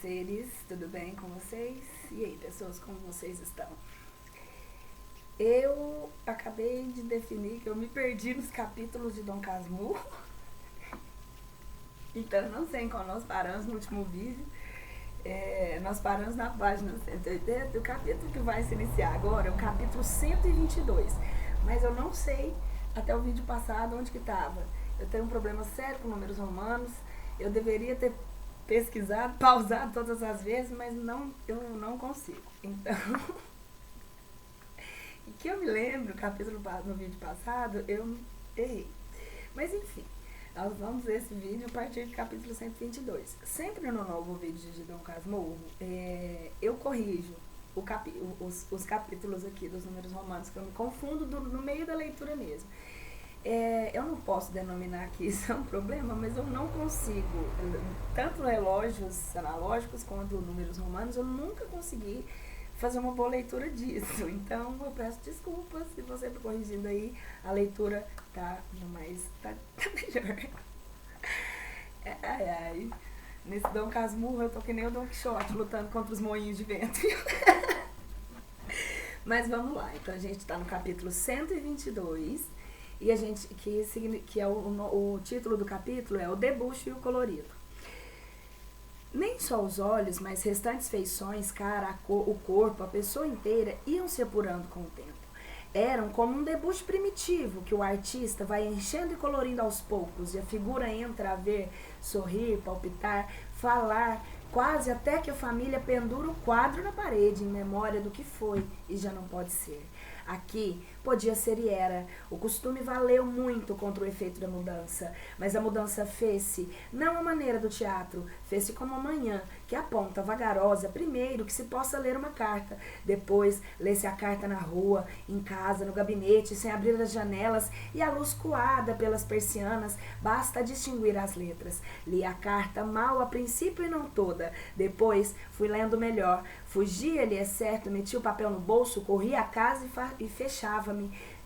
seres, tudo bem com vocês? E aí, pessoas, como vocês estão? Eu acabei de definir que eu me perdi nos capítulos de Dom Casmurro, então eu não sei em qual nós paramos no último vídeo. Nós paramos na página 180, o capítulo que vai se iniciar agora é o capítulo 122, mas eu não sei até o vídeo passado onde que estava. Eu tenho um problema sério com números romanos, eu deveria ter pesquisado, pausado todas as vezes, mas eu não consigo. Então, e que eu me lembro, no vídeo passado, eu errei. Mas enfim, nós vamos ver esse vídeo a partir do capítulo 122. Sempre no novo vídeo de Dom Casmurro, eu corrijo os capítulos aqui dos números romanos, que eu me confundo no meio da leitura mesmo. Eu não posso denominar que isso é um problema, mas eu não consigo, tanto relógios analógicos quanto números romanos, eu nunca consegui fazer uma boa leitura disso. Então eu peço desculpas se você está corrigindo aí, a leitura tá melhor. Nesse Dom Casmurro eu tô que nem o Dom Quixote lutando contra os moinhos de vento. Mas vamos lá, então a gente tá no capítulo 122. E a gente, que é o título do capítulo é o debuxo e o colorido. Nem só os olhos, mas restantes feições, cara, o corpo, a pessoa inteira iam se apurando com o tempo. Eram como um debuxo primitivo que o artista vai enchendo e colorindo aos poucos, e a figura entra a ver, sorrir, palpitar, falar, quase até que a família pendura o quadro na parede em memória do que foi e já não pode ser. Aqui podia ser e era. O costume valeu muito contra o efeito da mudança, mas a mudança fez-se, não à maneira do teatro, fez-se como a manhã, que aponta vagarosa, primeiro que se possa ler uma carta, depois lê-se a carta na rua, em casa, no gabinete, sem abrir as janelas e a luz coada pelas persianas, basta distinguir as letras. Li a carta mal a princípio e não toda, depois fui lendo melhor, fugia-lhe, é certo, metia o papel no bolso, corria a casa e fechava-me.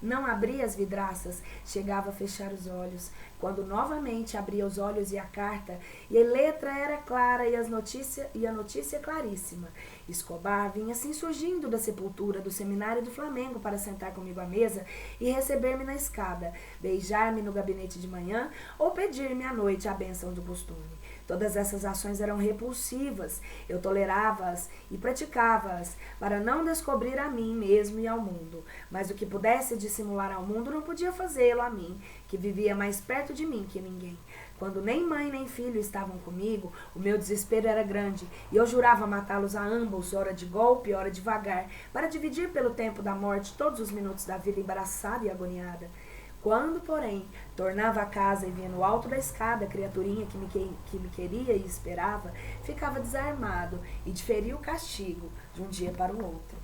Não abria as vidraças, chegava a fechar os olhos. Quando novamente abria os olhos e a carta, e a letra era clara e a notícia claríssima. Escobar vinha assim surgindo da sepultura do seminário do Flamengo para sentar comigo à mesa e receber-me na escada, beijar-me no gabinete de manhã ou pedir-me à noite a bênção do costume. Todas essas ações eram repulsivas. Eu tolerava-as e praticava-as para não descobrir a mim mesmo e ao mundo. Mas o que pudesse dissimular ao mundo não podia fazê-lo a mim, que vivia mais perto de mim que ninguém. Quando nem mãe nem filho estavam comigo, o meu desespero era grande, e eu jurava matá-los a ambos, ora de golpe, ora devagar, para dividir pelo tempo da morte todos os minutos da vida embaraçada e agoniada. Quando, porém, tornava a casa e via no alto da escada a criaturinha que me queria e esperava, ficava desarmado e diferia o castigo de um dia para o outro.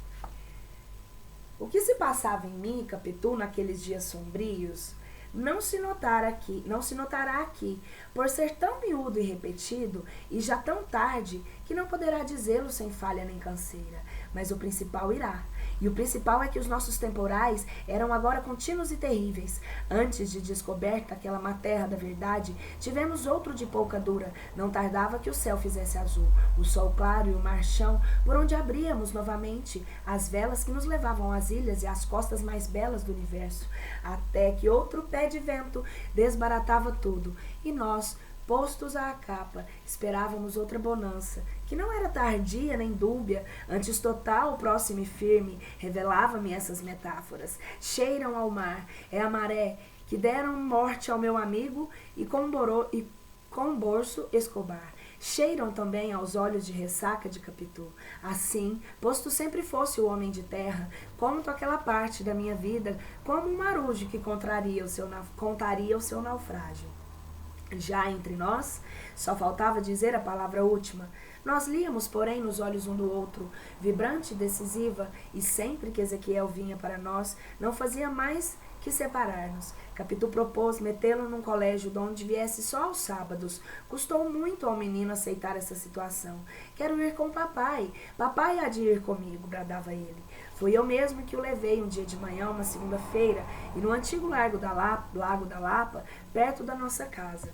O que se passava em mim, Capitu, naqueles dias sombrios, não se notará aqui, por ser tão miúdo e repetido, e já tão tarde, que não poderá dizê-lo sem falha nem canseira, mas o principal irá. E o principal é que os nossos temporais eram agora contínuos e terríveis. Antes de descoberta aquela materra da verdade, tivemos outro de pouca dura. Não tardava que o céu fizesse azul, o sol claro e o mar chão, por onde abríamos novamente as velas que nos levavam às ilhas e às costas mais belas do universo, até que outro pé de vento desbaratava tudo, e nós, postos à capa, esperávamos outra bonança, que não era tardia nem dúbia, antes total, próxima e firme, revelava-me essas metáforas. Cheiram ao mar, é a maré, que deram morte ao meu amigo e com borso Escobar. Cheiram também aos olhos de ressaca de Capitu. Assim, posto sempre fosse o homem de terra, conto aquela parte da minha vida como um marujo que contaria o seu naufrágio. Já entre nós, só faltava dizer a palavra última. Nós líamos, porém, nos olhos um do outro, vibrante e decisiva, e sempre que Ezequiel vinha para nós, não fazia mais que separar-nos. Capitu propôs metê-lo num colégio de onde viesse só aos sábados. Custou muito ao menino aceitar essa situação. Quero ir com papai. Papai há de ir comigo, bradava ele. Fui eu mesmo que o levei um dia de manhã, uma segunda-feira, e no antigo Lago da Lapa, perto da nossa casa.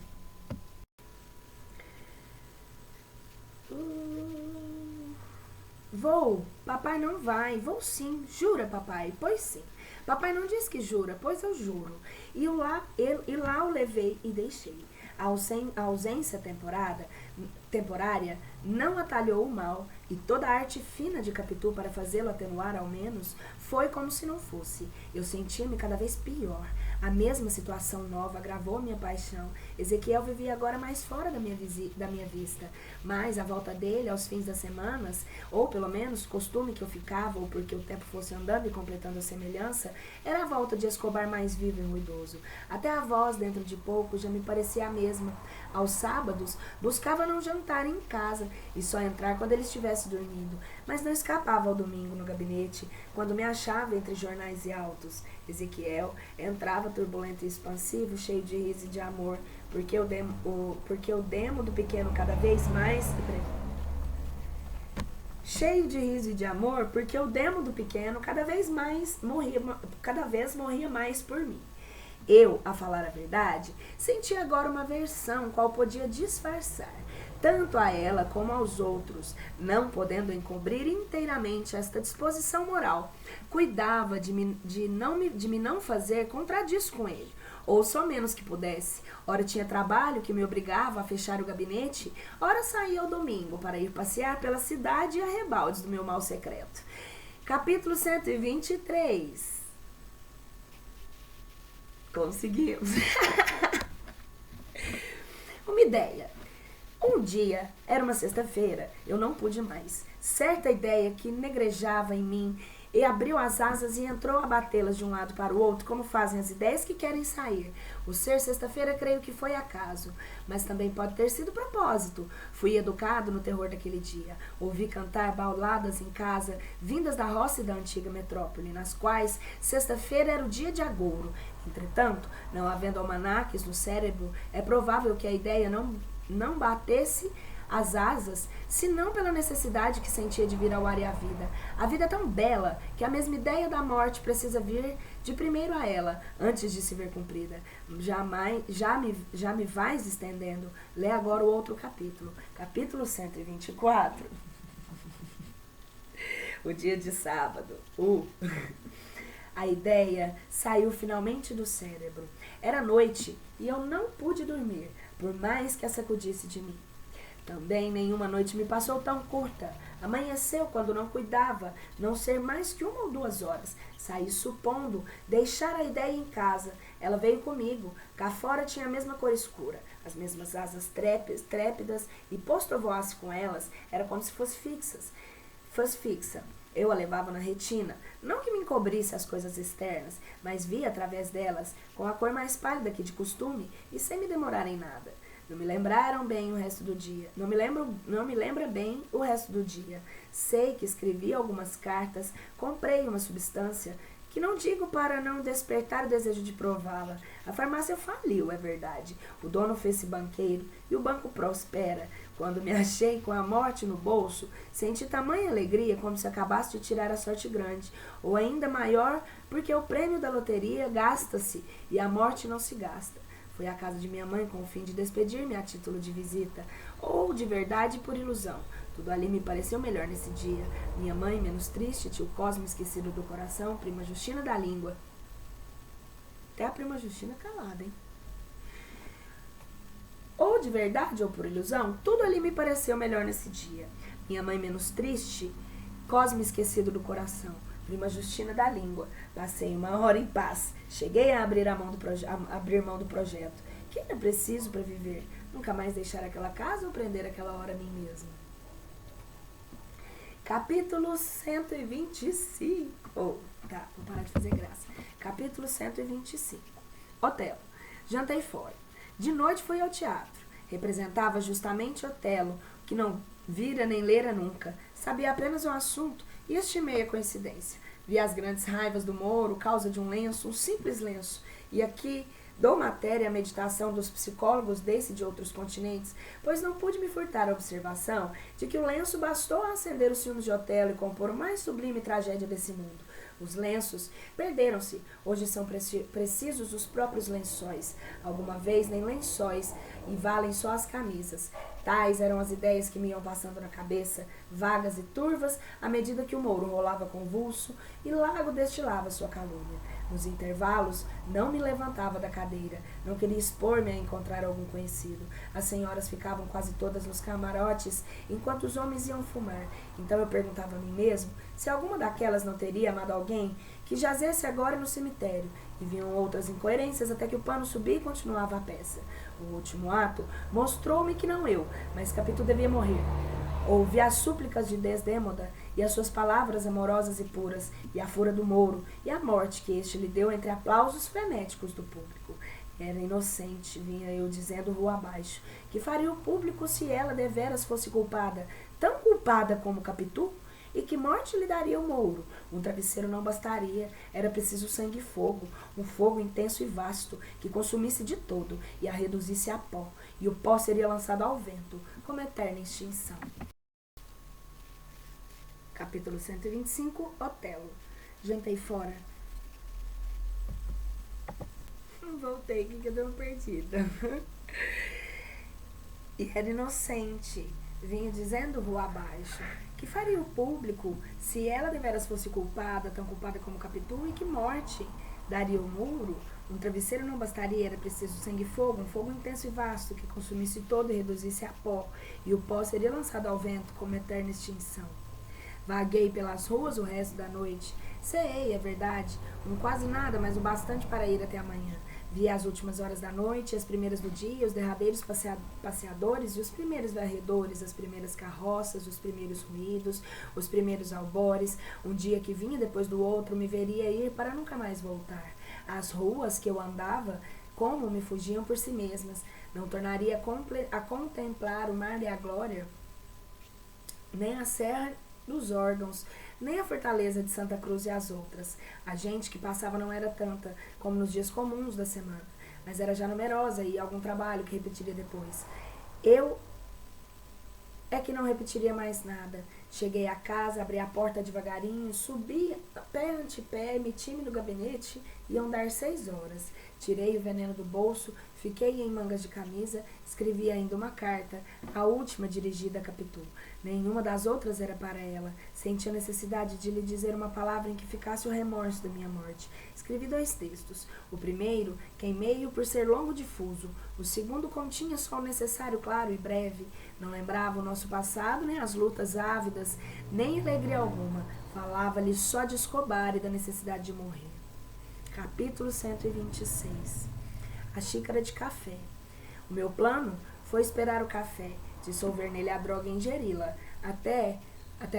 Vou. Papai não vai. Vou sim. Jura, papai? Pois sim. Papai não diz que jura, pois eu juro. E lá o levei e deixei. A ausência temporária não atalhou o mal, e toda a arte fina de Capitu para fazê-lo atenuar ao menos foi como se não fosse. Eu sentia-me cada vez pior. A mesma situação nova agravou minha paixão. Ezequiel vivia agora mais fora da minha vista, mas à volta dele, aos fins das semanas, ou pelo menos costume que eu ficava, ou porque o tempo fosse andando e completando a semelhança, era a volta de Escobar mais vivo e ruidoso. Até a voz, dentro de pouco, já me parecia a mesma. Aos sábados, buscava não jantar em casa e só entrar quando ele estivesse dormindo, mas não escapava ao domingo no gabinete, quando me achava entre jornais e autos. Ezequiel entrava turbulento e expansivo, cheio de riso e de amor, porque o demo do pequeno cada vez mais... Cheio de riso e de amor, porque o demo do pequeno cada vez morria mais por mim. Eu, a falar a verdade, sentia agora uma aversão qual podia disfarçar, tanto a ela como aos outros, não podendo encobrir inteiramente esta disposição moral. Cuidava de me não fazer contradisso com ele, ou só menos que pudesse. Ora tinha trabalho que me obrigava a fechar o gabinete, ora saía ao domingo para ir passear pela cidade e arrebaldes do meu mal secreto. Capítulo 123. Conseguimos. Uma ideia. Um dia, era uma sexta-feira, eu não pude mais. Certa ideia que negrejava em mim e abriu as asas e entrou a batê-las de um lado para o outro, como fazem as ideias que querem sair. O ser sexta-feira creio que foi acaso, mas também pode ter sido propósito. Fui educado no terror daquele dia. Ouvi cantar bauladas em casa, vindas da roça e da antiga metrópole, nas quais sexta-feira era o dia de agouro. Entretanto, não havendo almanaques no cérebro, é provável que a ideia não batesse as asas, senão pela necessidade que sentia de vir ao ar e à vida. A vida é tão bela que a mesma ideia da morte precisa vir de primeiro a ela, antes de se ver cumprida. Já me vais estendendo. Lê agora o outro capítulo. Capítulo 124. O dia de sábado. A ideia saiu finalmente do cérebro. Era noite e eu não pude dormir, por mais que a sacudisse de mim. Também nenhuma noite me passou tão curta. Amanheceu quando não cuidava, não ser mais que 1 ou 2 horas. Saí supondo deixar a ideia em casa. Ela veio comigo. Cá fora tinha a mesma cor escura, as mesmas asas trépidas, e posto eu voasse com elas, era como se fosse fixa. Eu a levava na retina, não que me encobrisse as coisas externas, mas via através delas, com a cor mais pálida que de costume, e sem me demorar em nada. Não me lembraram bem o resto do dia. Não me lembra bem o resto do dia. Sei que escrevi algumas cartas, comprei uma substância, que não digo para não despertar o desejo de prová-la. A farmácia faliu, é verdade. O dono fez-se banqueiro e o banco prospera. Quando me achei com a morte no bolso, senti tamanha alegria como se acabasse de tirar a sorte grande, ou ainda maior, porque o prêmio da loteria gasta-se e a morte não se gasta. Fui à casa de minha mãe com o fim de despedir-me a título de visita, ou de verdade por ilusão. Tudo ali me pareceu melhor nesse dia. Minha mãe, menos triste, tio Cosmo esquecido do coração, prima Justina da língua. Até a prima Justina calada, hein? Ou de verdade ou por ilusão, tudo ali me pareceu melhor nesse dia. Minha mãe menos triste, Cosmo esquecido do coração, prima Justina da língua. Passei 1 hora em paz. Cheguei a abrir mão do projeto. Que era preciso para viver? Nunca mais deixar aquela casa ou prender aquela hora a mim mesma? Capítulo 125. Tá, vou parar de fazer graça. Capítulo 125. Otelo. Jantei fora. De noite fui ao teatro. Representava justamente Otelo, que não vira nem lera nunca. Sabia apenas um assunto e estimei a coincidência. Vi as grandes raivas do Moro, causa de um lenço, um simples lenço. E aqui dou matéria à meditação dos psicólogos desse e de outros continentes, pois não pude me furtar a observação de que o lenço bastou a acender os ciúmes de Otelo e compor o mais sublime tragédia desse mundo. Os lenços perderam-se, hoje são precisos os próprios lençóis. Alguma vez nem lençóis, e valem só as camisas. Tais eram as ideias que me iam passando na cabeça, vagas e turvas, à medida que o Mouro rolava convulso e Lago destilava sua calúnia. Nos intervalos, não me levantava da cadeira, não queria expor-me a encontrar algum conhecido. As senhoras ficavam quase todas nos camarotes, enquanto os homens iam fumar. Então eu perguntava a mim mesmo se alguma daquelas não teria amado alguém que jazesse agora no cemitério. E vinham outras incoerências até que o pano subia e continuava a peça. O último ato mostrou-me que não eu, mas Capitu devia morrer. Ouvi as súplicas de Desdémoda e as suas palavras amorosas e puras, e a fúria do Mouro, e a morte que este lhe deu entre aplausos frenéticos do público. Era inocente, vinha eu dizendo rua abaixo, que faria o público se ela deveras fosse culpada, tão culpada como Capitu? E que morte lhe daria o Mouro? Um travesseiro não bastaria, era preciso sangue e fogo, um fogo intenso e vasto, que consumisse de todo e a reduzisse a pó, e o pó seria lançado ao vento, como eterna extinção. Capítulo 125, Otelo. Jantei fora. Voltei, que eu dei uma perdida. E era inocente, vinha dizendo rua abaixo, que faria o público se ela deveras fosse culpada, tão culpada como Capitu, e que morte daria o Mouro? Um travesseiro não bastaria, era preciso sangue e fogo, um fogo intenso e vasto, que consumisse todo e reduzisse a pó, e o pó seria lançado ao vento como eterna extinção. Vaguei pelas ruas o resto da noite. Ceei, é verdade, um quase nada, mas o bastante para ir até amanhã. Vi as últimas horas da noite, as primeiras do dia, os derradeiros passeadores e os primeiros varredores, as primeiras carroças, os primeiros ruídos, os primeiros albores. Um dia que vinha depois do outro, me veria ir para nunca mais voltar. As ruas que eu andava, como me fugiam por si mesmas, não tornaria a contemplar o mar e a glória, nem a serra dos órgãos, nem a fortaleza de Santa Cruz e as outras. A gente que passava não era tanta como nos dias comuns da semana, mas era já numerosa e algum trabalho que repetiria depois. Eu é que não repetiria mais nada. Cheguei à casa, abri a porta devagarinho, subi pé ante pé, meti-me no gabinete. Iam dar 6 horas. Tirei o veneno do bolso, fiquei em mangas de camisa, escrevi ainda uma carta, a última dirigida a Capitu. Nenhuma das outras era para ela. Senti a necessidade de lhe dizer uma palavra em que ficasse o remorso da minha morte. Escrevi 2 textos. O primeiro, queimei-o por ser longo e difuso. O segundo continha só o necessário claro e breve. Não lembrava o nosso passado, nem as lutas ávidas, nem alegria alguma. Falava-lhe só de Escobar e da necessidade de morrer. Capítulo 126. A xícara de café. O meu plano foi esperar o café, dissolver nele a droga e ingeri-la. Até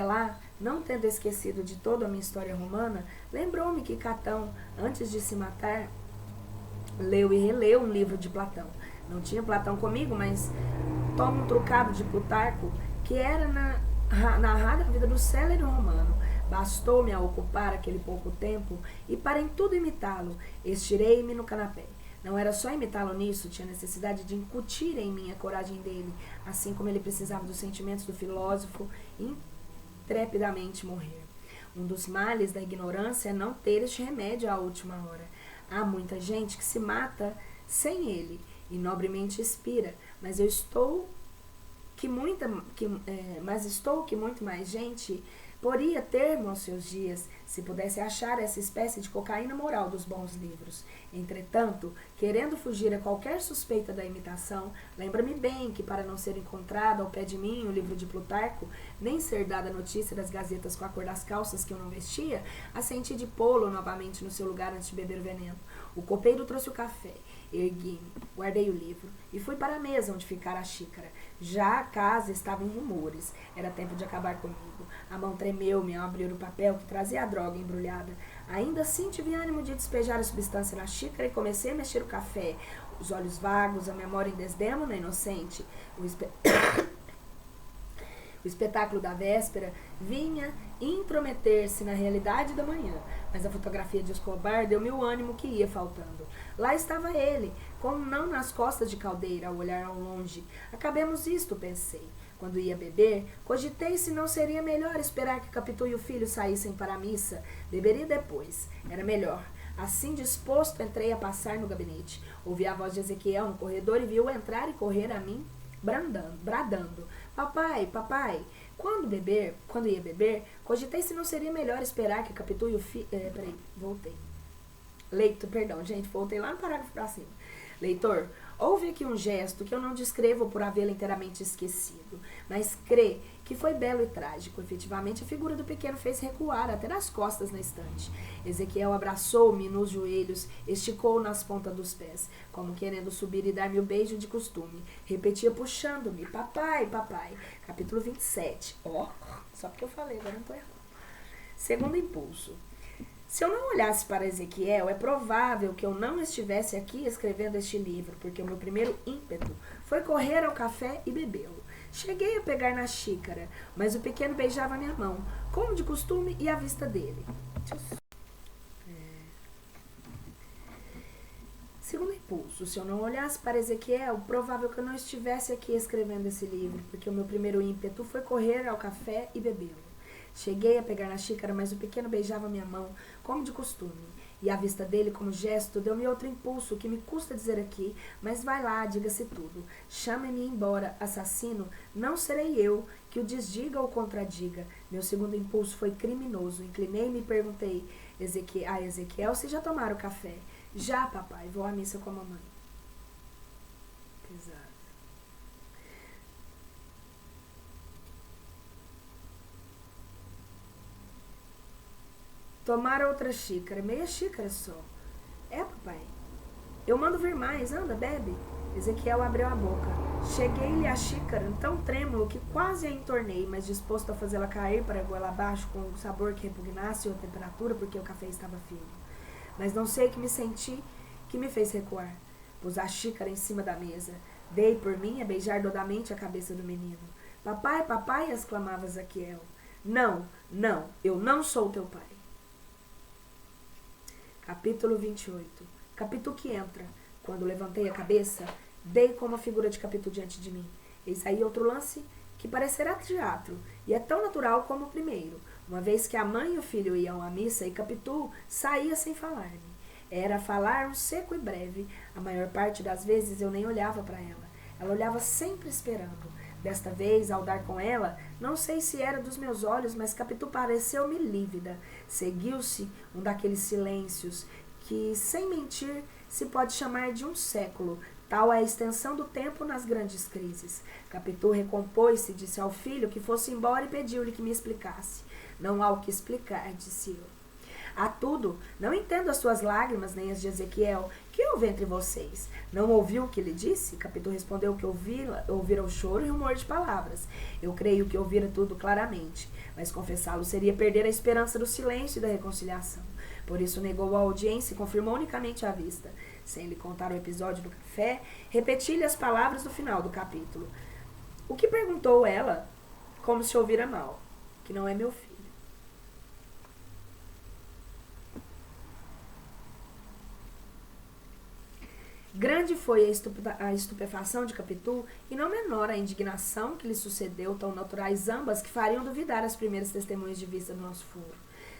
lá, não tendo esquecido de toda a minha história romana, lembrou-me que Catão, antes de se matar, leu e releu um livro de Platão. Não tinha Platão comigo, mas tomo um trucado de Plutarco, que era narrada a vida do célere romano. Bastou-me a ocupar aquele pouco tempo e para em tudo imitá-lo. Estirei-me no canapé. Não era só imitá-lo nisso, tinha necessidade de incutir em mim a coragem dele, assim como ele precisava dos sentimentos do filósofo intrepidamente morrer. Um dos males da ignorância é não ter este remédio à última hora. Há muita gente que se mata sem ele e nobremente expira, mas estou que muito mais gente poria termo aos seus dias se pudesse achar essa espécie de cocaína moral dos bons livros. Entretanto, querendo fugir a qualquer suspeita da imitação, lembra-me bem que, para não ser encontrado ao pé de mim o livro de Plutarco, nem ser dada notícia das gazetas com a cor das calças que eu não vestia, assenti de pô-lo novamente no seu lugar antes de beber o veneno. O copeiro trouxe o café. Ergui-me, guardei o livro e fui para a mesa onde ficara a xícara. Já a casa estava em rumores. Era tempo de acabar comigo. A mão tremeu-me ao abrir o papel que trazia a droga embrulhada. Ainda assim tive ânimo de despejar a substância na xícara e comecei a mexer o café. Os olhos vagos, a memória em desdémona inocente. O espetáculo da véspera vinha intrometer-se na realidade da manhã, mas a fotografia de Escobar deu-me o ânimo que ia faltando. Lá estava ele, como não nas costas de Caldeira, ao olhar ao longe. Acabemos isto, pensei. Quando ia beber, cogitei se não seria melhor esperar que Capitu e o filho saíssem para a missa. Beberia depois. Era melhor. Assim disposto, entrei a passar no gabinete. Ouvi a voz de Ezequiel no corredor e vi-o entrar e correr a mim, bradando. Papai, papai. Quando ia beber, cogitei se não seria melhor esperar que Capitu e o filho... voltei. Voltei lá no parágrafo pra cima. Leitor, houve aqui um gesto que eu não descrevo por havê-lo inteiramente esquecido, mas crê que foi belo e trágico. Efetivamente, a figura do pequeno fez recuar até nas costas na estante. Ezequiel abraçou-me nos joelhos, esticou nas pontas dos pés, como querendo subir e dar-me o beijo de costume. Repetia puxando-me, papai, papai. Capítulo 27. Só porque eu falei, agora não tô errando. Segundo impulso. Se eu não olhasse para Ezequiel, é provável que eu não estivesse aqui escrevendo este livro, porque o meu primeiro ímpeto foi correr ao café e bebê-lo. Cheguei a pegar na xícara, mas o pequeno beijava minha mão, como de costume e à vista dele. Segundo impulso, se eu não olhasse para Ezequiel, provável que eu não estivesse aqui escrevendo esse livro, porque o meu primeiro ímpeto foi correr ao café e bebê-lo. Cheguei a pegar na xícara, mas o pequeno beijava minha mão, como de costume, e a vista dele, como gesto, deu-me outro impulso, que me custa dizer aqui, mas vai lá, diga-se tudo. Chame-me embora, assassino, não serei eu que o desdiga ou contradiga. Meu segundo impulso foi criminoso. Inclinei-me e perguntei a Ezequiel se já tomaram café. Já, papai, vou à missa com a mamãe. Pesado. Tomar outra xícara, meia xícara só. Papai. Eu mando vir mais, anda, bebe. Ezequiel abriu a boca. Cheguei-lhe a xícara, tão trêmulo que quase a entornei, mas disposto a fazê-la cair para a goela abaixo com um sabor que repugnasse ou a temperatura, porque o café estava firme. Mas não sei o que me senti, que me fez recuar. Pus a xícara em cima da mesa. Dei por mim a beijar doudamente a cabeça do menino. Papai, papai, exclamava Ezequiel. Não, não, eu não sou teu pai. Capítulo 28. Capitu que entra. Quando levantei a cabeça, dei como a figura de Capitu diante de mim. Eis aí outro lance que parecerá teatro, e é tão natural como o primeiro, uma vez que a mãe e o filho iam à missa e Capitu saía sem falar-me. Era falar um seco e breve. A maior parte das vezes eu nem olhava para ela. Ela olhava sempre esperando. Desta vez, ao dar com ela, não sei se era dos meus olhos, mas Capitu pareceu-me lívida. Seguiu-se um daqueles silêncios que, sem mentir, se pode chamar de um século. Tal é a extensão do tempo nas grandes crises. Capitu recompôs-se, disse ao filho que fosse embora e pediu-lhe que me explicasse. Não há o que explicar, disse eu. Há tudo. Não entendo as suas lágrimas, nem as de Ezequiel. Que houve entre vocês? Não ouviu o que lhe disse? Capitu respondeu que ouvira o choro e o rumor de palavras. Eu creio que ouvira tudo claramente, mas confessá-lo seria perder a esperança do silêncio e da reconciliação. Por isso negou a audiência e confirmou unicamente a vista. Sem lhe contar o episódio do café, repeti-lhe as palavras do final do capítulo. O que perguntou ela, como se ouvira mal, que não é meu filho. Grande foi a estupefação de Capitu, e não menor a indignação que lhe sucedeu, tão naturais ambas que fariam duvidar as primeiras testemunhas de vista do nosso foro.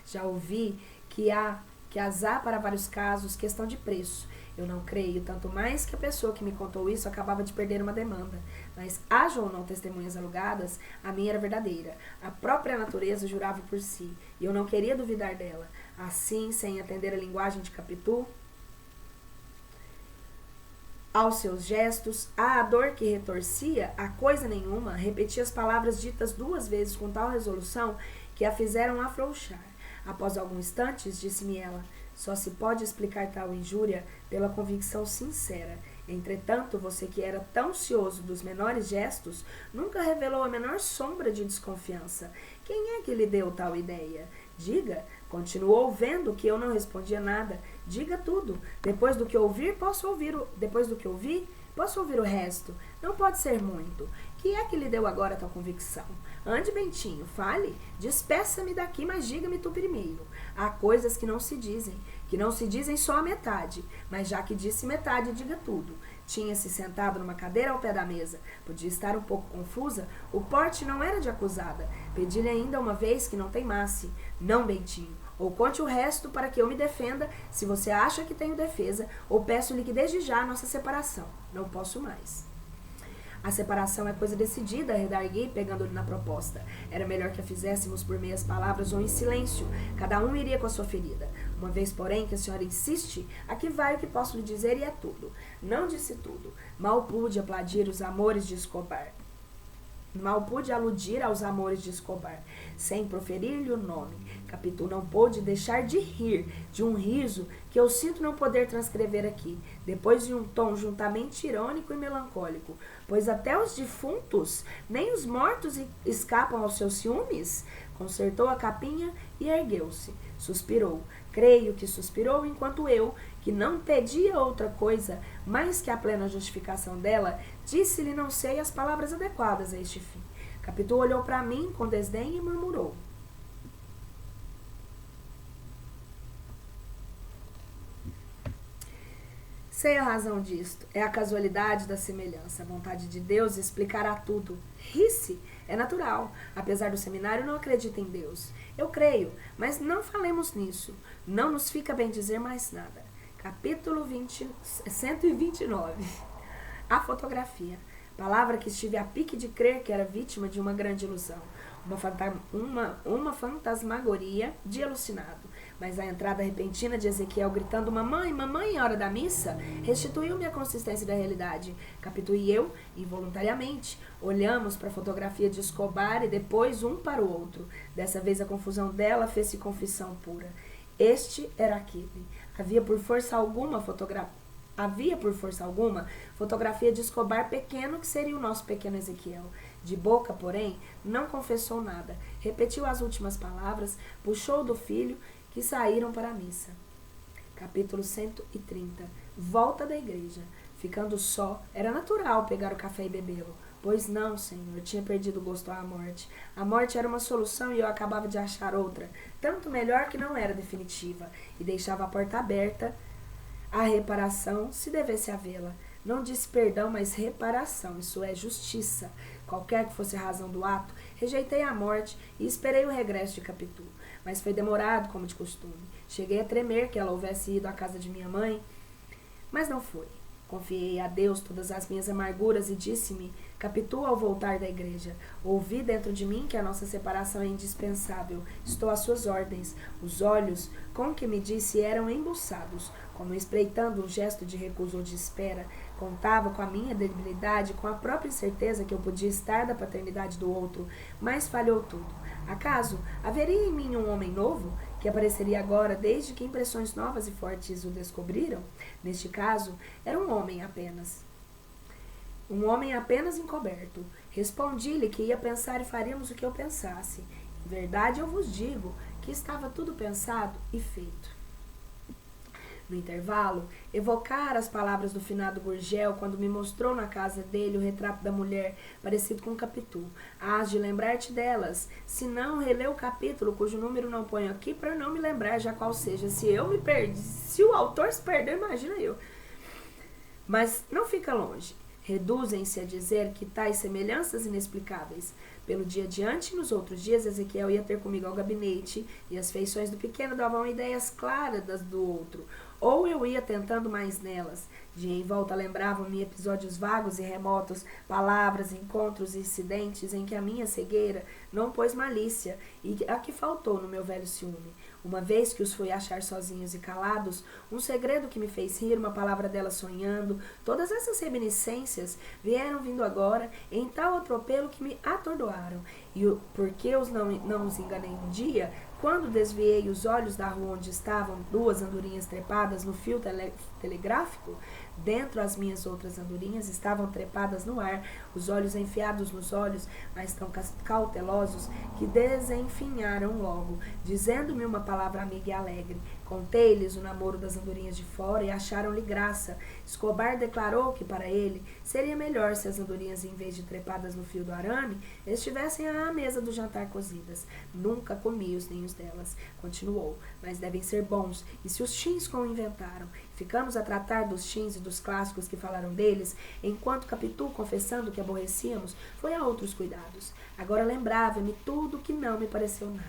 Já ouvi que as há para vários casos questão de preço. Eu não creio, tanto mais que a pessoa que me contou isso acabava de perder uma demanda. Mas, haja ou não testemunhas alugadas, a minha era verdadeira. A própria natureza jurava por si, e eu não queria duvidar dela. Assim, sem atender a linguagem de Capitu, aos seus gestos, à dor que retorcia, a coisa nenhuma, repetia as palavras ditas 2 vezes com tal resolução que a fizeram afrouxar. Após alguns instantes, disse-me ela, só se pode explicar tal injúria pela convicção sincera. Entretanto, você que era tão cioso dos menores gestos, nunca revelou a menor sombra de desconfiança. Quem é que lhe deu tal ideia? Diga. Continuou vendo que eu não respondia nada. Diga tudo. Depois do que ouvi, posso ouvir o resto. Não pode ser muito. Que é que lhe deu agora tal convicção? Ande, Bentinho, fale, despeça-me daqui, mas diga-me tu primeiro. Há coisas que não se dizem só a metade, mas já que disse metade, diga tudo. Tinha-se sentado numa cadeira ao pé da mesa. Podia estar um pouco confusa, o porte não era de acusada. Pedi-lhe ainda uma vez que não teimasse. Não, Bentinho, ou conte o resto para que eu me defenda, se você acha que tenho defesa, ou peço-lhe que desde já a nossa separação. Não posso mais. A separação é coisa decidida, redarguei, pegando-lhe na proposta. Era melhor que a fizéssemos por meias palavras ou em silêncio. Cada um iria com a sua ferida. Uma vez, porém, que a senhora insiste, aqui vai o que posso lhe dizer e é tudo. Não disse tudo. Mal pude aplaudir os amores de Escobar. Mal pude aludir aos amores de Escobar, sem proferir-lhe o nome. Capitu não pôde deixar de rir, de um riso que eu sinto não poder transcrever aqui, depois de um tom juntamente irônico e melancólico, pois até os defuntos, nem os mortos escapam aos seus ciúmes. Consertou a capinha e ergueu-se. Suspirou. Creio que suspirou enquanto eu, que não pedia outra coisa, mais que a plena justificação dela, disse-lhe não sei as palavras adequadas a este fim. Capitu olhou para mim com desdém e murmurou. Sei a razão disto. É a casualidade da semelhança. A vontade de Deus explicará tudo. Ri-se. É natural. Apesar do seminário, não acredita em Deus. Eu creio, mas não falemos nisso. Não nos fica bem dizer mais nada. Capítulo 129. A fotografia. Palavra que estive a pique de crer que era vítima de uma grande ilusão. Uma fantasmagoria de alucinado. Mas a entrada repentina de Ezequiel gritando mamãe, mamãe, hora da missa, restituiu-me a consistência da realidade. Capitu e eu, involuntariamente, olhamos para a fotografia de Escobar e depois um para o outro. Dessa vez a confusão dela fez-se confissão pura. Este era aquele. Havia por força alguma fotografia de Escobar pequeno que seria o nosso pequeno Ezequiel. De boca, porém, não confessou nada. Repetiu as últimas palavras, puxou do filho, que saíram para a missa. Capítulo 130. Volta da igreja. Ficando só, era natural pegar o café e bebê-lo. Pois não, Senhor, tinha perdido o gosto à morte. A morte era uma solução e eu acabava de achar outra, tanto melhor que não era definitiva, e deixava a porta aberta à reparação, se devesse havê-la. Não disse perdão, mas reparação, isso é justiça. Qualquer que fosse a razão do ato, rejeitei a morte e esperei o regresso de Capitu. Mas foi demorado, como de costume. Cheguei a tremer que ela houvesse ido à casa de minha mãe, mas não foi. Confiei a Deus todas as minhas amarguras e disse-me, Capitu, ao voltar da igreja, ouvi dentro de mim que a nossa separação é indispensável. Estou às suas ordens. Os olhos com que me disse eram embuçados, como espreitando um gesto de recuso ou de espera. Contava com a minha debilidade, com a própria certeza que eu podia estar da paternidade do outro, mas falhou tudo. Acaso haveria em mim um homem novo, que apareceria agora desde que impressões novas e fortes o descobriram? Neste caso, era um homem apenas. Um homem apenas encoberto. Respondi-lhe que ia pensar e faríamos o que eu pensasse. Em verdade, eu vos digo que estava tudo pensado e feito. No intervalo, evocara as palavras do finado Gurgel quando me mostrou na casa dele o retrato da mulher, parecido com Capitu. Hás de lembrar-te delas, se não, relê o capítulo, cujo número não ponho aqui para não me lembrar já qual seja. Se eu me perdi, se o autor se perdeu, imagina eu. Mas não fica longe. Reduzem-se a dizer que tais semelhanças inexplicáveis. Pelo dia adiante, nos outros dias, Ezequiel ia ter comigo ao gabinete, e as feições do pequeno davam ideias claras das do outro. Ou eu ia tentando mais nelas. De em volta lembravam-me episódios vagos e remotos, palavras, encontros e incidentes em que a minha cegueira não pôs malícia, e a que faltou no meu velho ciúme. Uma vez que os fui achar sozinhos e calados, um segredo que me fez rir, uma palavra dela sonhando, todas essas reminiscências vieram vindo agora em tal atropelo que me atordoaram. E porque eu não os enganei um dia, quando desviei os olhos da rua onde estavam duas andorinhas trepadas no fio telegráfico, Dentro, as minhas outras andorinhas estavam trepadas no ar, os olhos enfiados nos olhos, mas tão cautelosos que desenfinharam logo, dizendo-me uma palavra amiga e alegre. Contei-lhes o namoro das andorinhas de fora e acharam-lhe graça. Escobar declarou que, para ele, seria melhor se as andorinhas, em vez de trepadas no fio do arame, estivessem à mesa do jantar cozidas. Nunca comi os ninhos delas, continuou, mas devem ser bons, e se os chins o inventaram. Ficamos a tratar dos chins e dos clássicos que falaram deles, enquanto Capitu, confessando que aborrecíamos, foi a outros cuidados. Agora lembrava-me tudo que não me pareceu nada.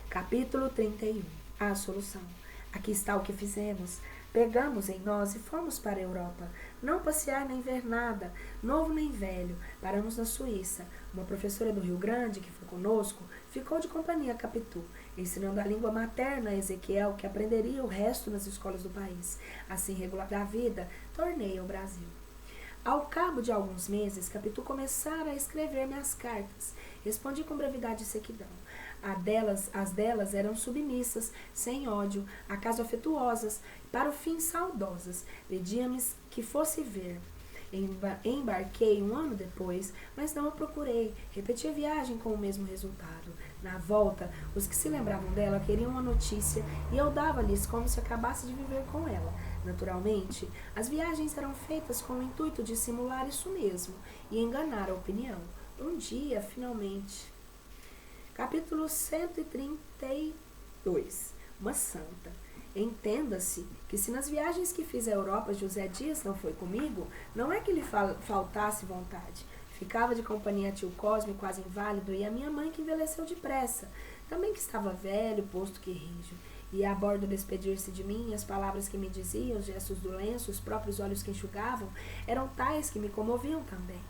Capítulo 31. A solução. Aqui está o que fizemos. Pegamos em nós e fomos para a Europa. Não passear nem ver nada, novo nem velho. Paramos na Suíça. Uma professora do Rio Grande, que foi conosco, ficou de companhia a Capitu, ensinando a língua materna a Ezequiel, que aprenderia o resto nas escolas do país. Assim, regular a vida, tornei ao Brasil. Ao cabo de alguns meses, Capitu começara a escrever-me as cartas. Respondi com brevidade e sequidão. As delas eram submissas, sem ódio, acaso afetuosas, para o fim saudosas. Pedia-me que fosse ver. Embarquei 1 ano depois, mas não a procurei. Repeti a viagem com o mesmo resultado. Na volta, os que se lembravam dela queriam uma notícia e eu dava-lhes como se acabasse de viver com ela. Naturalmente, as viagens eram feitas com o intuito de simular isso mesmo e enganar a opinião. Um dia, finalmente... Capítulo 132. Uma santa. Entenda-se que se nas viagens que fiz à Europa José Dias não foi comigo, não é que lhe faltasse vontade. Ficava de companhia a tio Cosme, quase inválido, e a minha mãe, que envelheceu depressa, também que estava velho, posto que rijo. E a bordo despedir-se de mim, as palavras que me diziam, os gestos do lenço, os próprios olhos que enxugavam, eram tais que me comoviam também.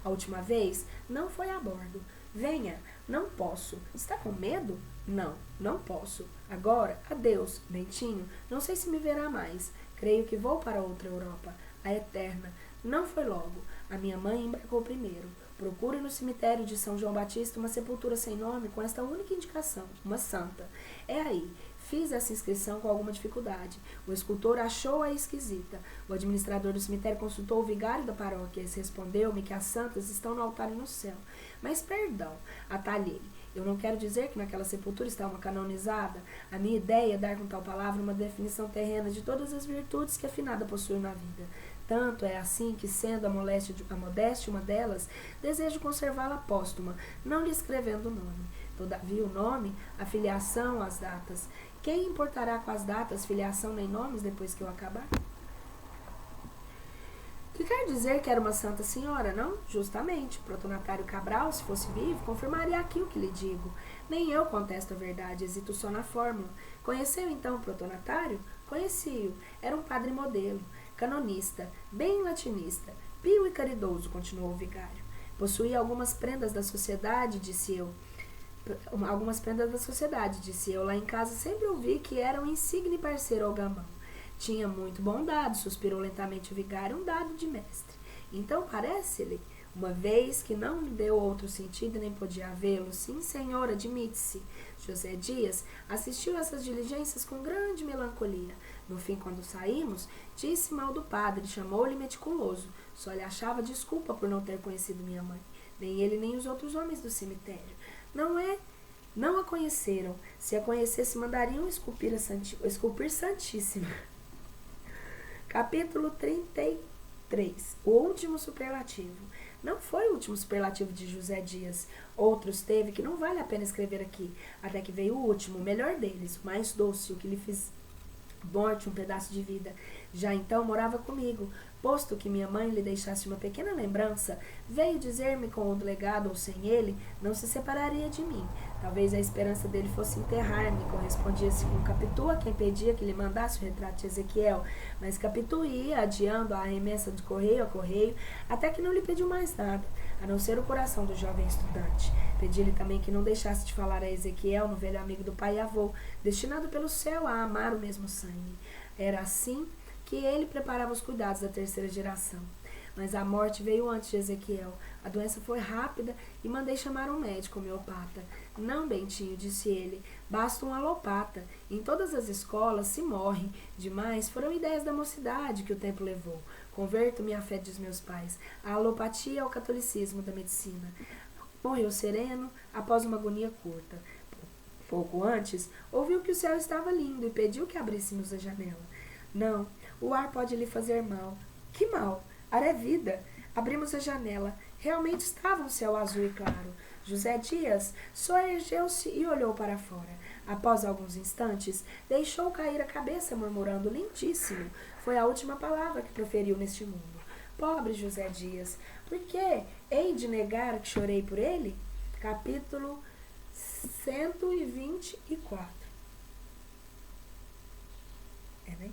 A última vez não foi a bordo. Venha, não posso. Está com medo? Não, não posso. Agora, adeus, Bentinho. Não sei se me verá mais. Creio que vou para outra Europa, a eterna. Não foi logo. A minha mãe embarcou primeiro. Procure no cemitério de São João Batista uma sepultura sem nome com esta única indicação, uma santa. É aí. Fiz essa inscrição com alguma dificuldade. O escultor achou-a esquisita. O administrador do cemitério consultou o vigário da paróquia. Esse respondeu-me que as santas estão no altar e no céu. Mas perdão, atalhei. Eu não quero dizer que naquela sepultura está uma canonizada. A minha ideia é dar com tal palavra uma definição terrena de todas as virtudes que a finada possui na vida. Tanto é assim que, sendo a modéstia uma delas, desejo conservá-la póstuma, não lhe escrevendo o nome. Todavia o nome, a filiação, as datas. Quem importará com as datas, filiação nem nomes depois que eu acabar? Que quer dizer que era uma santa senhora, não? Justamente. O protonatário Cabral, se fosse vivo, confirmaria aqui o que lhe digo. Nem eu contesto a verdade, hesito só na fórmula. Conheceu então o protonatário? Conheci-o. Era um padre modelo, canonista, bem latinista, pio e caridoso, continuou o vigário. Possuía algumas prendas da sociedade, disse eu. Lá em casa sempre ouvi que era um insigne parceiro ao gamão. Tinha muito bom dado, suspirou lentamente o vigário, um dado de mestre. Então parece-lhe, uma vez que não lhe deu outro sentido nem podia havê-lo, sim, senhor, admite-se. José Dias assistiu a essas diligências com grande melancolia. No fim, quando saímos, disse mal do padre, chamou-lhe meticuloso. Só lhe achava desculpa por não ter conhecido minha mãe. Nem ele, nem os outros homens do cemitério. Não a conheceram. Se a conhecesse, mandariam esculpir Santíssima. Capítulo 33. O último superlativo. Não foi o último superlativo de José Dias. Outros teve que não vale a pena escrever aqui. Até que veio o último, o melhor deles, o mais doce, o que lhe fez morte um pedaço de vida. Já então morava comigo. Posto que minha mãe lhe deixasse uma pequena lembrança, veio dizer-me com o delegado ou sem ele, não se separaria de mim. Talvez a esperança dele fosse enterrar-me. Correspondia-se com Capitu, a quem pedia que lhe mandasse o retrato de Ezequiel. Mas Capitu ia adiando a remessa de correio a correio, até que não lhe pediu mais nada, a não ser o coração do jovem estudante. Pedi-lhe também que não deixasse de falar a Ezequiel, no velho amigo do pai e avô, destinado pelo céu a amar o mesmo sangue. Era assim que ele preparava os cuidados da terceira geração. Mas a morte veio antes de Ezequiel. A doença foi rápida e mandei chamar um médico homeopata. Não, Bentinho, disse ele, basta um alopata. Em todas as escolas se morre. Demais foram ideias da mocidade que o tempo levou. Converto-me à fé dos meus pais. A alopatia ao catolicismo da medicina. Morreu sereno após uma agonia curta. Pouco antes, ouviu que o céu estava lindo e pediu que abríssemos a janela. Não, o ar pode lhe fazer mal. Que mal? Ar é vida. Abrimos a janela. Realmente estava um céu azul e claro. José Dias só ergueu-se e olhou para fora. Após alguns instantes, deixou cair a cabeça murmurando lindíssimo. Foi a última palavra que proferiu neste mundo. Pobre José Dias, por que hei de negar que chorei por ele? Capítulo 124. É, né?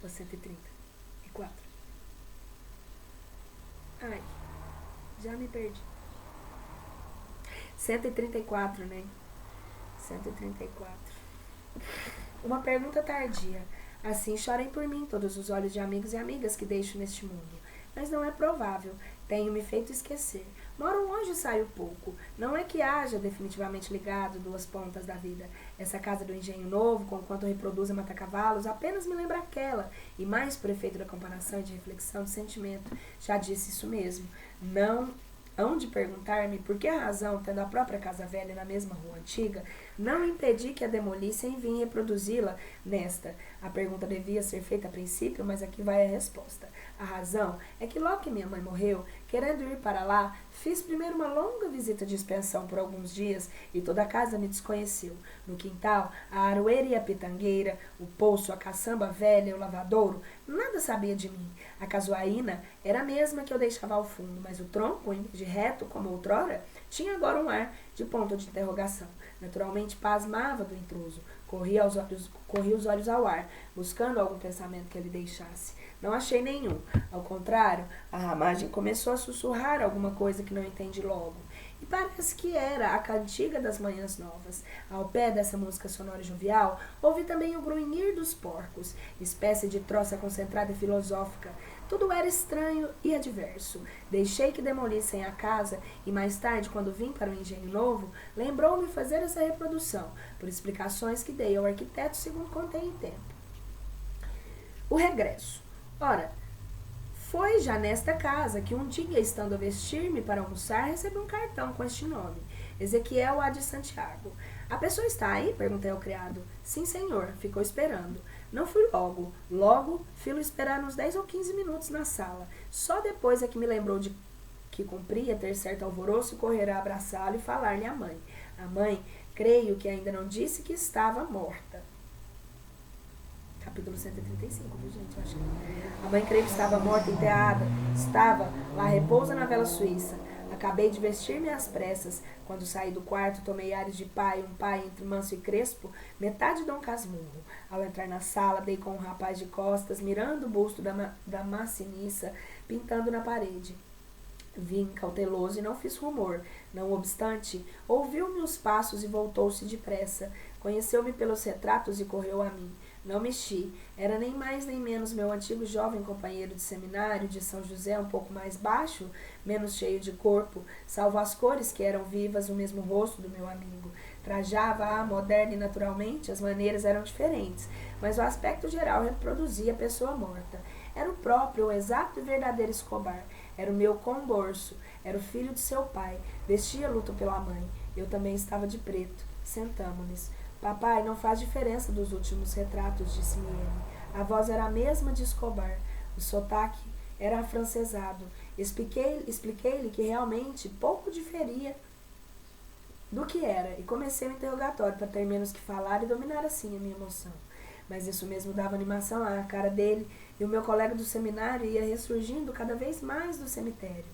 Ou 134? Ai, já me perdi. 134, né? 134. Uma pergunta tardia. Assim chorem por mim todos os olhos de amigos e amigas que deixo neste mundo. Mas não é provável. Tenho me feito esquecer. Moro longe e saio pouco. Não é que haja definitivamente ligado duas pontas da vida. Essa casa do engenho novo, conquanto reproduz a mata-cavalos, apenas me lembra aquela. E mais por efeito da comparação e de reflexão de sentimento. Já disse isso mesmo. Não hão de perguntar-me por que razão, tendo a própria casa velha na mesma rua antiga, não impedi que a demolissem e vim reproduzi-la nesta. A pergunta devia ser feita a princípio, mas aqui vai a resposta. A razão é que logo que minha mãe morreu, querendo ir para lá, fiz primeiro uma longa visita de inspeção por alguns dias e toda a casa me desconheceu. No quintal, a aroeira e a pitangueira, o poço, a caçamba velha e o lavadouro, nada sabia de mim. A casuaína era a mesma que eu deixava ao fundo, mas o tronco, em vez de reto como outrora, tinha agora um ar de ponto de interrogação. Naturalmente pasmava do intruso. Corria os olhos ao ar, buscando algum pensamento que ele deixasse. Não achei nenhum. Ao contrário, a ramagem começou a sussurrar alguma coisa que não entendi logo. E parece que era a cantiga das manhãs novas. Ao pé dessa música sonora e jovial, ouvi também o grunhir dos porcos, espécie de troça concentrada e filosófica. Tudo era estranho e adverso. Deixei que demolissem a casa e mais tarde, quando vim para o engenho novo, lembrou-me fazer essa reprodução, por explicações que dei ao arquiteto segundo contei em tempo. O regresso. Ora, foi já nesta casa que um dia, estando a vestir-me para almoçar, recebi um cartão com este nome, Ezequiel A. de Santiago. A pessoa está aí? Perguntei ao criado. Sim, senhor. Ficou esperando. Não fui logo. Logo, fui-lo esperar uns 10 ou 15 minutos na sala. Só depois é que me lembrou de que cumpria ter certo alvoroço e correr a abraçá-lo e falar-lhe à mãe. A mãe, creio que ainda não disse que estava morta. Capítulo 135, viu, gente? Eu acho que... A mãe creio que estava morta, enterrada. Estava, lá repousa na vela suíça. Acabei de vestir-me às pressas. Quando saí do quarto, tomei ares de pai, um pai entre manso e crespo, metade Dom Casmurro. Ao entrar na sala, dei com um rapaz de costas, mirando o busto da maçaniça, pintando na parede. Vim cauteloso e não fiz rumor. Não obstante, ouviu-me os passos e voltou-se depressa. Conheceu-me pelos retratos e correu a mim. Não mexi. Era nem mais nem menos meu antigo jovem companheiro de seminário de São José, um pouco mais baixo, menos cheio de corpo, salvo as cores que eram vivas, o mesmo rosto do meu amigo. Trajava-a moderna e naturalmente, as maneiras eram diferentes, mas o aspecto geral reproduzia a pessoa morta. Era o próprio, o exato e verdadeiro Escobar. Era o meu comborço. Era o filho de seu pai. Vestia luto pela mãe. Eu também estava de preto. Sentamo-nos. Papai, não faz diferença dos últimos retratos, disse-me ele. A voz era a mesma de Escobar. O sotaque era afrancesado. Expliquei-lhe que realmente pouco diferia do que era, e comecei o interrogatório para ter menos que falar e dominar assim a minha emoção. Mas isso mesmo dava animação à cara dele, e o meu colega do seminário ia ressurgindo cada vez mais do cemitério.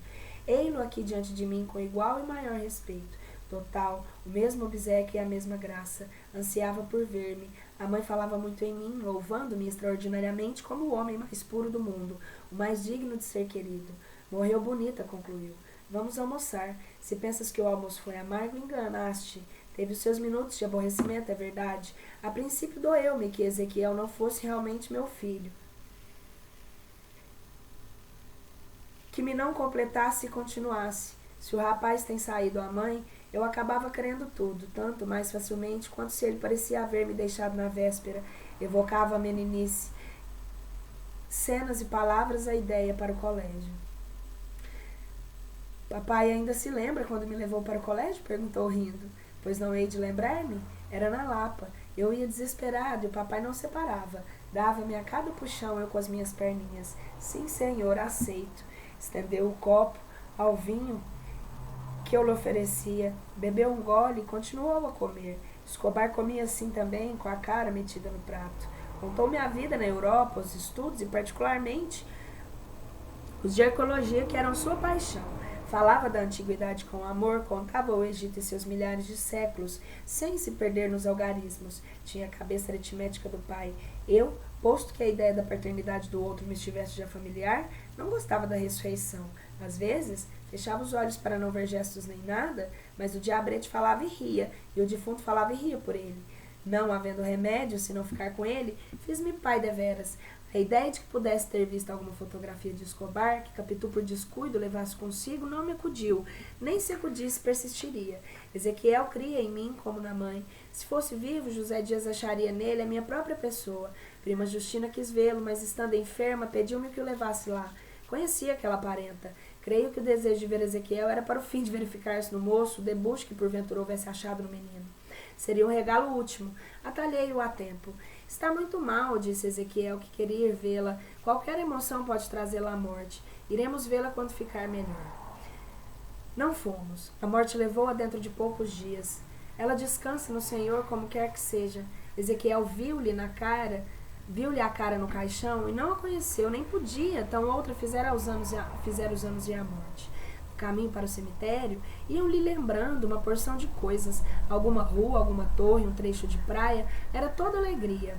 Ei-lo aqui diante de mim com igual e maior respeito. Total, o mesmo obséquio e a mesma graça. Ansiava por ver-me. A mãe falava muito em mim, louvando-me extraordinariamente como o homem mais puro do mundo, o mais digno de ser querido. Morreu bonita, concluiu. Vamos almoçar. Se pensas que o almoço foi amargo, enganaste. Teve os seus minutos de aborrecimento, é verdade. A princípio doeu-me que Ezequiel não fosse realmente meu filho. que me não completasse e continuasse. Se o rapaz tem saído a mãe, eu acabava crendo tudo, tanto mais facilmente quanto se ele parecia haver me deixado na véspera. Evocava a meninice, cenas e palavras a ideia para o colégio. Papai ainda se lembra quando me levou para o colégio? Perguntou rindo. Pois não hei de lembrar-me? Era na Lapa. Eu ia desesperado e o papai não separava. Dava-me a cada puxão eu com as minhas perninhas. Sim, senhor, aceito. Estendeu o copo ao vinho que eu lhe oferecia. Bebeu um gole e continuou a comer. Escobar comia assim também, com a cara metida no prato. Contou-me a vida na Europa, os estudos e particularmente os de arqueologia que eram sua paixão. Falava da antiguidade com amor, contava o Egito e seus milhares de séculos, sem se perder nos algarismos. Tinha a cabeça aritmética do pai. Eu, posto que a ideia da paternidade do outro me estivesse já familiar, não gostava da ressurreição. Às vezes, fechava os olhos para não ver gestos nem nada, mas o diabrete falava e ria, e o defunto falava e ria por ele. Não havendo remédio, se não ficar com ele, fiz-me pai deveras. A ideia de que pudesse ter visto alguma fotografia de Escobar, que Capitu por descuido levasse consigo, não me acudiu, nem se acudisse persistiria. Ezequiel cria em mim como na mãe. Se fosse vivo, José Dias acharia nele a minha própria pessoa. Prima Justina quis vê-lo, mas estando enferma, pediu-me que o levasse lá. Conhecia aquela parenta. Creio que o desejo de ver Ezequiel era para o fim de verificar-se no moço o debuxo que porventura houvesse achado no menino. Seria um regalo último. Atalhei-o a tempo. Está muito mal, disse Ezequiel, que queria ir vê-la. Qualquer emoção pode trazê-la à morte. Iremos vê-la quando ficar melhor. Não fomos. A morte levou-a dentro de poucos dias. Ela descansa no Senhor como quer que seja. Ezequiel viu-lhe a cara no caixão e não a conheceu, nem podia, tão outra fizera os anos e a morte. No caminho para o cemitério, iam-lhe lembrando uma porção de coisas, alguma rua, alguma torre, um trecho de praia, era toda alegria.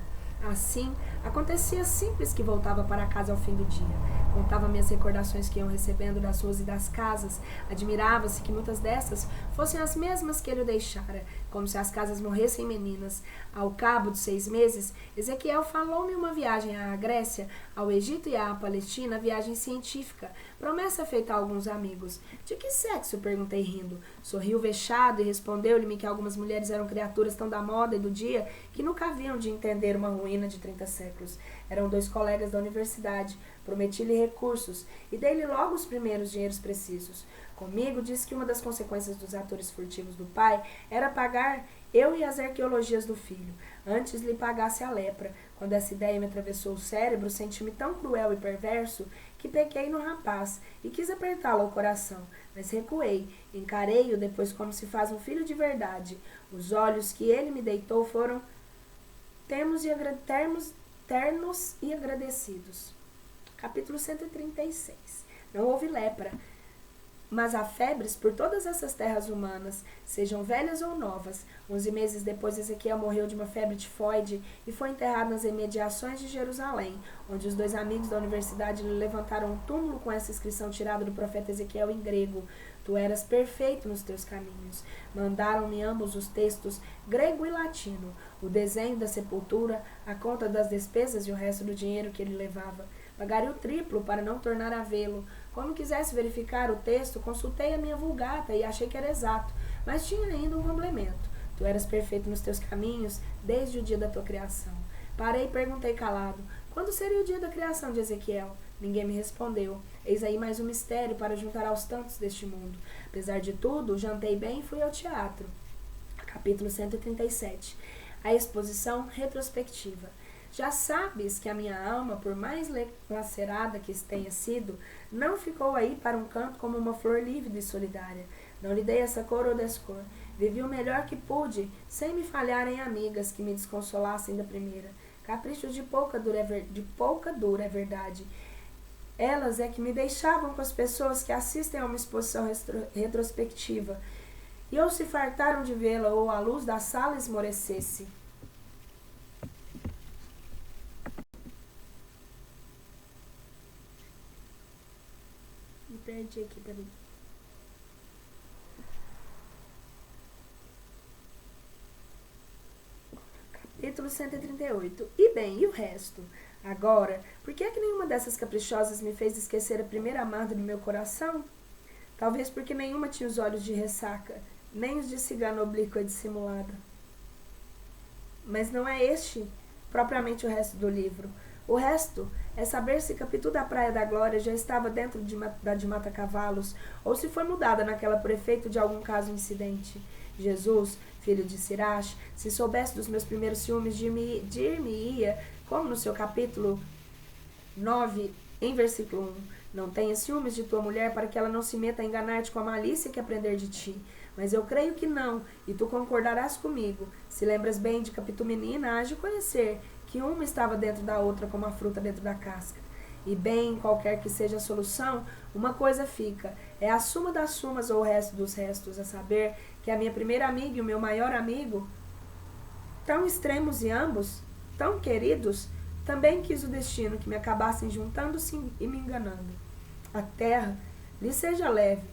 Assim, acontecia simples que voltava para casa ao fim do dia. Contava-me as recordações que iam recebendo das ruas e das casas. Admirava-se que muitas dessas fossem as mesmas que ele deixara, como se as casas morressem meninas. Ao cabo de 6 meses, Ezequiel falou-me uma viagem à Grécia, ao Egito e à Palestina, viagem científica, promessa feita a alguns amigos. De que sexo? Perguntei rindo. Sorriu vexado e respondeu-lhe que algumas mulheres eram criaturas tão da moda e do dia que nunca haviam de entender uma ruína de 30 séculos. Eram 2 colegas da universidade. Prometi-lhe recursos e dei-lhe logo os primeiros dinheiros precisos. Comigo disse que uma das consequências dos atores furtivos do pai era pagar eu e as arqueologias do filho. Antes lhe pagasse a lepra. Quando essa ideia me atravessou o cérebro, senti-me tão cruel e perverso que pequei no rapaz e quis apertá-lo ao coração, mas recuei. Encarei-o depois como se faz um filho de verdade. Os olhos que ele me deitou foram ternos e agradecidos. Capítulo 136. Não houve lepra, mas há febres por todas essas terras humanas, sejam velhas ou novas. 11 meses depois, Ezequiel morreu de uma febre tifoide e foi enterrado nas imediações de Jerusalém, onde os 2 amigos da universidade lhe levantaram um túmulo com essa inscrição tirada do profeta Ezequiel em grego: Tu eras perfeito nos teus caminhos. Mandaram-me ambos os textos, grego e latino, o desenho da sepultura, a conta das despesas e o resto do dinheiro que ele levava. Pagaria o triplo para não tornar a vê-lo. Como quisesse verificar o texto, consultei a minha vulgata e achei que era exato, mas tinha ainda um complemento. Tu eras perfeito nos teus caminhos desde o dia da tua criação. Parei e perguntei calado: quando seria o dia da criação de Ezequiel? Ninguém me respondeu. Eis aí mais um mistério para juntar aos tantos deste mundo. Apesar de tudo, jantei bem e fui ao teatro. Capítulo 137. A exposição retrospectiva. Já sabes que a minha alma, por mais lacerada que tenha sido, não ficou aí para um canto como uma flor lívida e solidária. Não lhe dei essa cor ou descor. Vivi o melhor que pude, sem me falhar em amigas que me desconsolassem da primeira. Caprichos de pouca dura, é verdade. Elas é que me deixavam com as pessoas que assistem a uma exposição retrospectiva, e ou se fartaram de vê-la, ou a luz da sala esmorecesse. Me perdi aqui, peraí. Capítulo 138. E bem, e o resto? Agora, por que é que nenhuma dessas caprichosas me fez esquecer a primeira amada do meu coração? Talvez porque nenhuma tinha os olhos de ressaca, nem os de cigana oblíqua e dissimulada. Mas não é este propriamente o resto do livro. O resto é saber se Capitu da Praia da Glória já estava dentro da de Mata-Cavalos ou se foi mudada naquela por efeito de algum caso incidente. Jesus, filho de Sirache, se soubesse dos meus primeiros ciúmes, dir-me-ia, como no seu capítulo 9, em versículo 1, não tenha ciúmes de tua mulher para que ela não se meta a enganar-te com a malícia que aprender de ti. Mas eu creio que não, e tu concordarás comigo. Se lembras bem de Capitu menina, hás de conhecer que uma estava dentro da outra como a fruta dentro da casca. E bem, qualquer que seja a solução, uma coisa fica, é a suma das sumas ou o resto dos restos, a saber que a minha primeira amiga e o meu maior amigo, tão extremos e ambos, tão queridos, também quis o destino que me acabassem juntando-se e me enganando. A terra lhe seja leve.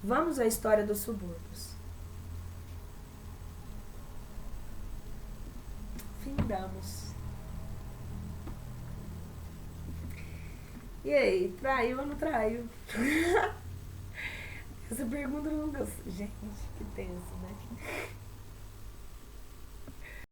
Vamos à história dos subúrbios. Findamos. E aí, traiu ou não traiu? Essa pergunta eu nunca... Gente, que tenso, né?